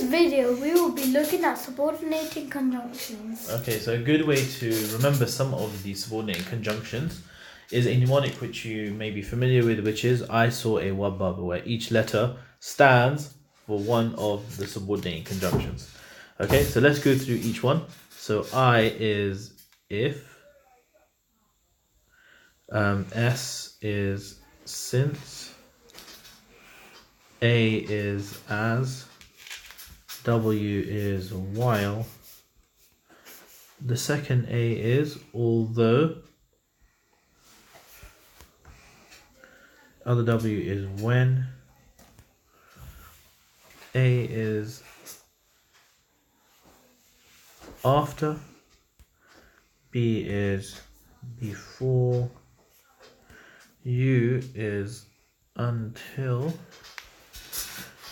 video, we will be looking at subordinating conjunctions. Okay, so a good way to remember some of the subordinating conjunctions is a mnemonic which you may be familiar with, which is I saw a wababa, where each letter stands for one of the subordinating conjunctions. Okay, so let's go through each one. So I is if, S is since, A is as, W is while, the second A is although, other W is when, A is after, B is before, U is until,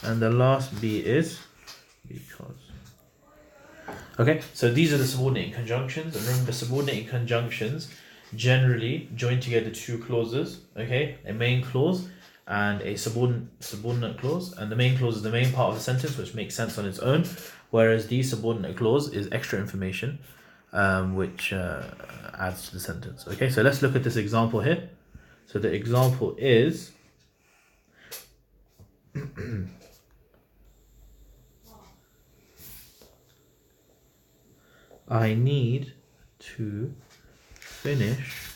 and the last B is because. Okay, so these are the subordinating conjunctions, and remember, subordinating conjunctions generally join together two clauses. Okay, a main clause and a subordinate clause, and the main clause is the main part of the sentence, which makes sense on its own, whereas the subordinate clause is extra information, which adds to the sentence. Okay, so let's look at this example here. So the example is I need to finish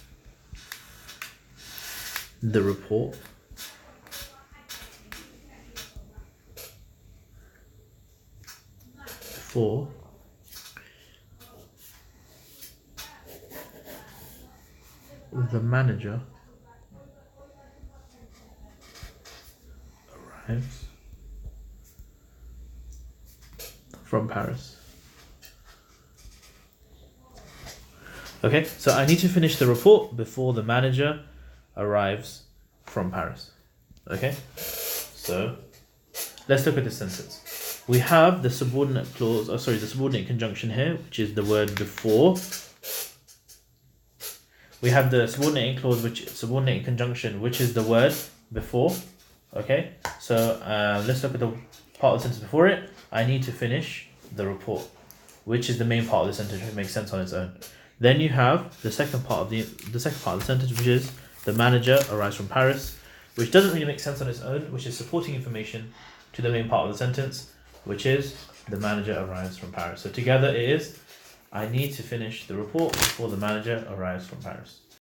the report before the manager arrives from Paris. Okay, so I need to finish the report before the manager arrives from Paris. Okay, so let's look at this sentence. We have the subordinate clause, the subordinate conjunction here, which is the word before. We have the subordinating conjunction, which is the word before. Okay, so let's look at the part of the sentence before it. I need to finish the report, which is the main part of the sentence, which makes sense on its own. Then you have the second part of the sentence, which is the manager arrives from Paris, which doesn't really make sense on its own, which is supporting information to the main part of the sentence, which is the manager arrives from Paris. So together it is I need to finish the report before the manager arrives from Paris.